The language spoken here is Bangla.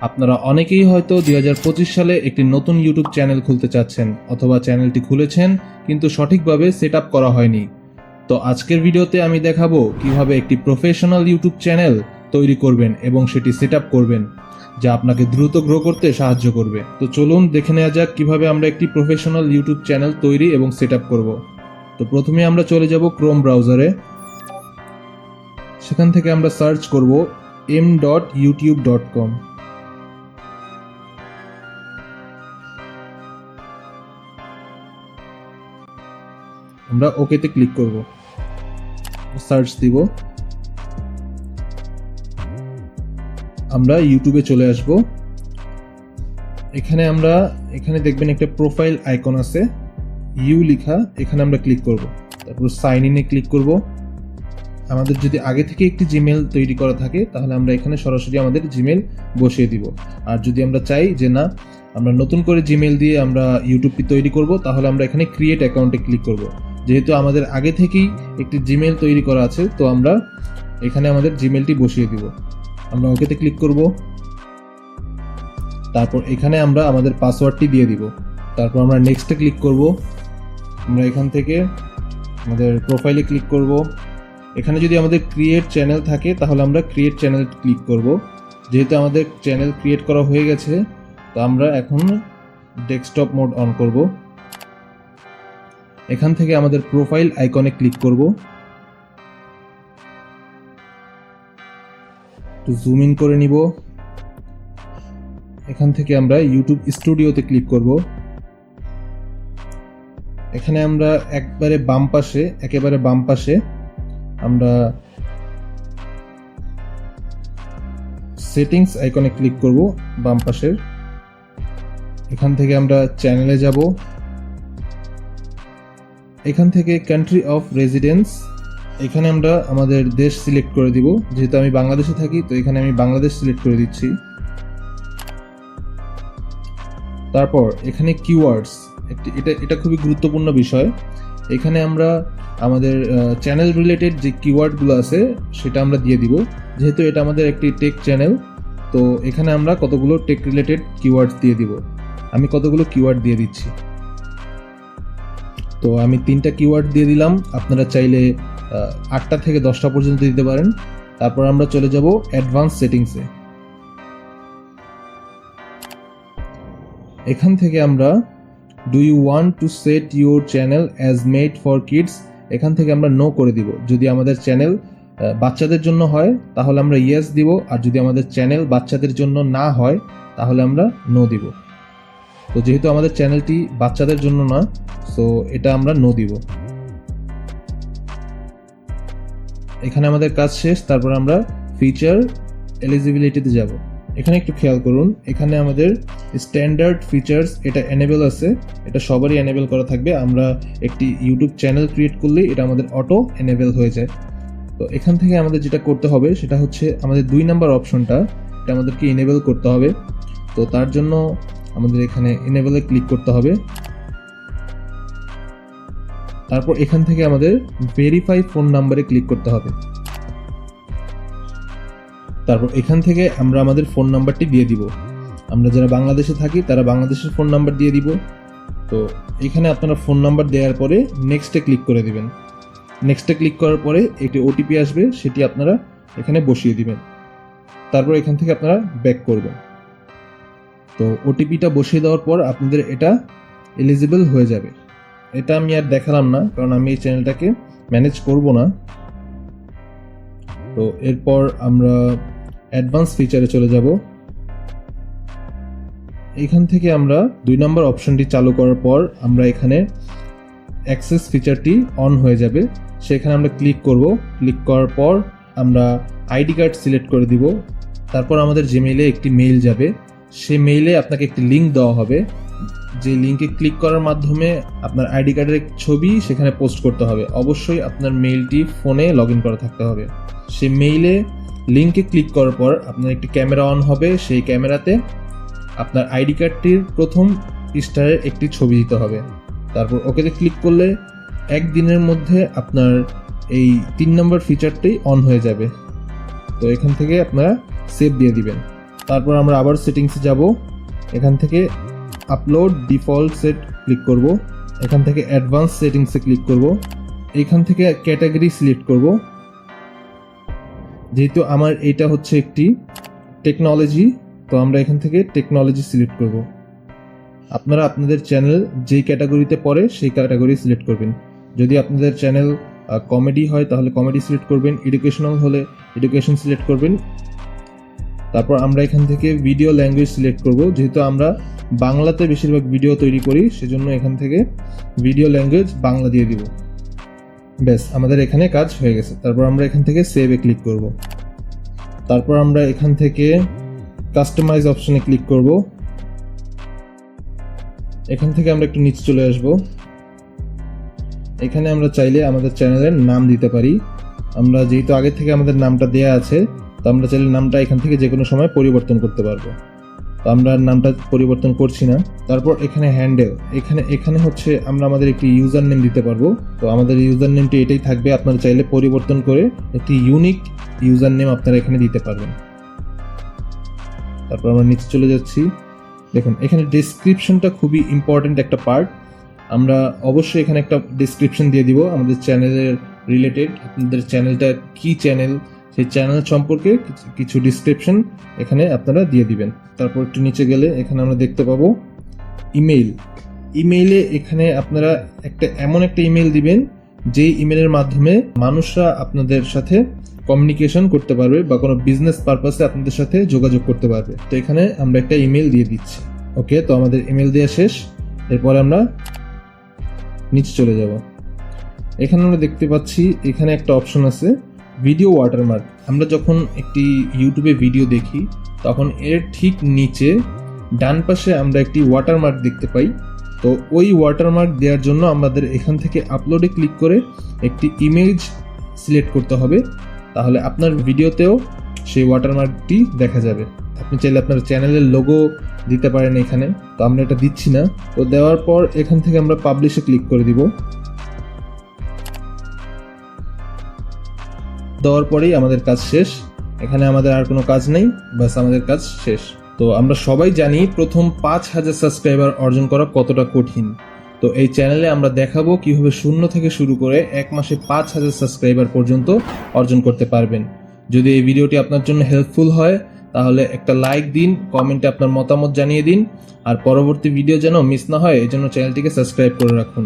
আপনারা অনেকেই হয়তো 2025 সালে একটি নতুন ইউটিউব চ্যানেল খুলতে চাচ্ছেন অথবা চ্যানেলটি খুলেছেন কিন্তু সঠিকভাবে সেট আপ করা হয়নি। তো আজকের ভিডিওতে আমি দেখাবো কিভাবে একটি প্রফেশনাল ইউটিউব চ্যানেল তৈরি করবেন এবং সেটি সেট আপ করবেন, যা আপনাকে দ্রুত গ্রো করতে সাহায্য করবে। তো চলুন দেখে নেওয়া যাক কিভাবে আমরা একটি প্রফেশনাল ইউটিউব চ্যানেল তৈরি এবং সেট আপ করবো। তো প্রথমে আমরা চলে যাব ক্রোম ব্রাউজারে। সেখান থেকে আমরা সার্চ করব m.youtube.com। আমরা ওকেতে ক্লিক করব, সার্চ দিব, আমরা ইউটিউবে চলে আসব। এখানে দেখবেন একটা প্রোফাইল আইকন আছে, ইউ লেখা, এখানে আমরা ক্লিক করব। তারপর সাইন ইনে ক্লিক করব। আমাদের যদি আগে থেকে একটি জিমেল তৈরি করা থাকে তাহলে আমরা এখানে সরাসরি আমাদের জিমেল বসিয়ে দিব। আর যদি আমরা চাই যে না, আমরা নতুন করে জিমেল দিয়ে আমরা ইউটিউবটি তৈরি করব, তাহলে আমরা এখানে ক্রিয়েট অ্যাকাউন্টে ক্লিক করব। যেহেতু আমাদের আগে থেকেই একটি জিমেল তৈরি করা আছে, তো আমরা এখানে আমাদের জিমেলটি বসিয়ে দিব। আমরা ওকেতে ক্লিক করব। তারপর এখানে আমরা আমাদের পাসওয়ার্ডটি দিয়ে দিব। তারপর আমরা নেক্সটে ক্লিক করব। আমরা এখান থেকে আমাদের প্রোফাইলে ক্লিক করব। এখানে যদি আমাদের ক্রিয়েট চ্যানেল থাকে তাহলে আমরা ক্রিয়েট চ্যানেল ক্লিক করব। যেহেতু আমাদের চ্যানেল ক্রিয়েট করা হয়ে গেছে, তো আমরা এখন ডেস্কটপ মোড অন করব। এখান থেকে আমাদের প্রোফাইল আইকনে ক্লিক করব। একটু জুম ইন করে নিব। এখান থেকে আমরা ইউটিউব স্টুডিওতে ক্লিক করব। এখানে আমরা একেবারে বাম পাশে আমরা সেটিংস আইকনে ক্লিক করব বাম পাশের। এখান থেকে আমরা চ্যানেলে যাব। এখান থেকে কান্ট্রি অফ রেসিডেন্স, এখানে আমরা আমাদের দেশ সিলেক্ট করে দিব। যেহেতু আমি বাংলাদেশে থাকি, তো এখানে আমি বাংলাদেশ সিলেক্ট করে দিচ্ছি। তারপর এখানে কিওয়ার্ডস, এটা খুবই গুরুত্বপূর্ণ বিষয়। এখানে আমরা আমাদের চ্যানেল রিলেটেড যে কিওয়ার্ডগুলো আছে সেটা আমরা দিয়ে দিব। যেহেতু এটা আমাদের একটি টেক চ্যানেল, তো এখানে আমরা কতগুলো টেক রিলেটেড কিওয়ার্ডস দিয়ে দিব। আমি কতগুলো কিওয়ার্ড দিয়ে দিচ্ছি। তো আমি 3টা কিওয়ার্ড দিয়ে দিলাম, আপনারা চাইলে 8টা থেকে 10টা পর্যন্ত দিতে পারেন। তারপর আমরা চলে যাব অ্যাডভান্স সেটিংসে। এখান থেকে আমরা do you want to set your channel as made for kids, এখান থেকে আমরা নো করে দিব। যদি আমাদের চ্যানেল বাচ্চাদের জন্য হয় তাহলে আমরা ইয়েস দিব, আর যদি আমাদের চ্যানেল বাচ্চাদের জন্য না হয় তাহলে আমরা নো দিব। তো যেহেতু আমাদের চ্যানেলটি বাচ্চাদের জন্য না, সো এটা আমরা নো দিব। এখানে আমাদের কাজ শেষ। তারপর আমরা ফিচার এলিজিবিলিটিতে যাব। এখানে একটু খেয়াল করুন, এখানে আমাদের স্ট্যান্ডার্ড ফিচার্স এটা এনেবল আছে, এটা সবারই এনেবল করা থাকবে। আমরা একটি ইউটিউব চ্যানেল ক্রিয়েট করলে এটা আমাদের অটো এনেবল হয়ে যায়। তো এখান থেকে আমাদের যেটা করতে হবে সেটা হচ্ছে আমাদের 2 নাম্বার অপশনটা, এটা আমাদেরকে এনেবল করতে হবে। তো তার জন্য আমাদের এখানে এনেবলে ক্লিক করতে হবে। তারপর এখান থেকে আমাদের ভেরিফাই ফোন নাম্বারে ক্লিক করতে হবে। তারপর এখান থেকে আমরা আমাদের ফোন নাম্বারটি দিয়ে দিব। আমরা যারা বাংলাদেশে থাকি তারা বাংলাদেশের ফোন নাম্বার দিয়ে দিব। তো এখানে আপনারা ফোন নাম্বার দেওয়ার পরে নেক্সটে ক্লিক করে দিবেন। নেক্সটে ক্লিক করার পরে একটি ওটিপি আসবে, সেটি আপনারা এখানে বসিয়ে দিবেন। তারপর এখান থেকে আপনারা ব্যাক করবেন। তো ওটিপিটা বসিয়ে দেওয়ার পর আপনাদের এটা এলিজিবল হয়ে যাবে। এটা আমি আর দেখালাম না, কারণ আমি এই চ্যানেলটাকে ম্যানেজ করব না। তো এরপর আমরা অ্যাডভান্স ফিচারে চলে যাব। এখান থেকে আমরা 2 নম্বর অপশনটি চালু করার পর আমরা এখানে অ্যাক্সেস ফিচারটি অন হয়ে যাবে। সেখানে আমরা ক্লিক করব। ক্লিক করার পর আমরা আইডি কার্ড সিলেক্ট করে দিব। তারপর আমাদের জিমেইলে একটি মেইল যাবে। সেই মেইলে আপনাকে একটি লিঙ্ক দেওয়া হবে, যে লিঙ্কে ক্লিক করার মাধ্যমে আপনার আইডি কার্ডের ছবি সেখানে পোস্ট করতে হবে। অবশ্যই আপনার মেইলটি ফোনে লগ ইন করা থাকতে হবে। সেই মেইলে লিঙ্কে ক্লিক করার পর আপনার একটি ক্যামেরা অন হবে। সেই ক্যামেরাতে আপনার আইডি কার্ডটির প্রথম পৃষ্ঠার একটি ছবি দিতে হবে। তারপর ওকেতে ক্লিক করলে 1 দিনের মধ্যে আপনার এই 3 নম্বর ফিচারটি অন হয়ে যাবে। তো এখান থেকে আপনারা সেভ দিয়ে দিবেন। তারপর আমরা আবার সেটিংসে যাব, এখান থেকে আপলোড ডিফল্ট সেট ক্লিক করব, এখান থেকে অ্যাডভান্স সেটিংসে ক্লিক করব, এখান থেকে ক্যাটাগরি সিলেক্ট করব। যেহেতু আমার এটা হচ্ছে একটি টেকনোলজি, তো আমরা এখান থেকে টেকনোলজি সিলেক্ট করব। আপনারা আপনাদের চ্যানেল যেই ক্যাটাগরিতে পড়ে সেই ক্যাটাগরি সিলেক্ট করবেন। যদি আপনাদের চ্যানেল কমেডি হয় তাহলে কমেডি সিলেক্ট করবেন, এডুকেশনাল হলে এডুকেশন সিলেক্ট করবেন। তারপর আমরা এখান থেকে ভিডিও ল্যাঙ্গুয়েজ সিলেক্ট করব, যেহেতু আমরা বাংলাতে বেশিরভাগ ভিডিও তৈরি করি সেজন্য এখান থেকে ভিডিও ল্যাঙ্গুয়েজ বাংলা দিয়ে দিব। ব্যাস, আমাদের এখানে কাজ হয়ে গেছে। তারপর আমরা এখান থেকে সেভে ক্লিক করব। তারপর আমরা এখান থেকে কাস্টমাইজ অপশনে ক্লিক করব। এখান থেকে আমরা একটু নিচে চলে আসব। এখানে আমরা চাইলে আমাদের চ্যানেলের নাম দিতে পারি। আমরা যেহেতু আগে থেকে আমাদের নামটা দেয়া আছে, তো আমরা চাইলে নামটা এখান থেকে যে কোনো সময় পরিবর্তন করতে পারবো। তো আমরা নামটা পরিবর্তন করছি না। তারপর এখানে হ্যান্ডেল, এখানে হচ্ছে আমরা আমাদের একটি ইউজার নেম দিতে পারবো। তো আমাদের ইউজার নেমটি এটাই থাকবে। আপনারা চাইলে পরিবর্তন করে একটি ইউনিক ইউজার নেম আপনারা এখানে দিতে পারবেন। তারপর আমরা নিচে চলে যাচ্ছি। দেখুন এখানে ডেসক্রিপশনটা খুবই ইম্পর্টেন্ট একটা পার্ট। আমরা অবশ্যই এখানে একটা ডেসক্রিপশন দিয়ে দিব আমাদের চ্যানেলের রিলেটেড, আপনাদের চ্যানেলটা কি চ্যানেল সেই চ্যানেল সম্পর্কে কিছু ডিসক্রিপশন এখানে আপনারা দিয়ে দিবেন। তারপর একটু নিচে গেলে এখানে আমরা দেখতে পাবো ইমেইলে এখানে আপনারা এমন একটা ইমেল দিবেন যেই ইমেলের মাধ্যমে মানুষরা আপনাদের সাথে কমিউনিকেশন করতে পারবে বা কোনো বিজনেস পারপাসে আপনাদের সাথে যোগাযোগ করতে পারবে। তো এখানে আমরা একটা ইমেল দিয়ে দিচ্ছি। ওকে, তো আমাদের ইমেল দেওয়া শেষ। এরপরে আমরা নিচে চলে যাব। এখানে আমরা দেখতে পাচ্ছি এখানে একটা অপশন আছে ভিডিও ওয়াটারমার্ক। আমরা যখন একটি ইউটিউবে ভিডিও দেখি তখন এর ঠিক নিচে ডান পাশে আমরা একটি ওয়াটারমার্ক দেখতে পাই। তো ওই ওয়াটারমার্ক দেওয়ার জন্য আমাদের এখান থেকে আপলোডে ক্লিক করে একটি ইমেজ সিলেক্ট করতে হবে, তাহলে আপনার ভিডিওতেও সেই ওয়াটারমার্কটি দেখা যাবে। আপনি চাইলে আপনার চ্যানেলের লোগো দিতে পারেন এখানে, তো আমরা এটা দিচ্ছি না। তো দেওয়ার পর এখান থেকে আমরা পাবলিশে ক্লিক করে দিব। দেওয়ার পরেই আমাদের কাজ শেষ। এখানে আমাদের আর কোনো কাজ নেই, বাস আমাদের কাজ শেষ। তো আমরা সবাই জানি প্রথম 5,000 সাবস্ক্রাইবার অর্জন করা কতটা কঠিন। তো এই চ্যানেলে আমরা দেখাবো কিভাবে শূন্য থেকে শুরু করে 1 মাসে 5,000 সাবস্ক্রাইবার পর্যন্ত অর্জন করতে পারবেন। যদি এই ভিডিওটি আপনার জন্য হেল্পফুল হয় তাহলে একটা লাইক দিন, কমেন্টে আপনার মতামত জানিয়ে দিন, আর পরবর্তী ভিডিও যেন মিস না হয় এজন্য চ্যানেলটিকে সাবস্ক্রাইব করে রাখুন।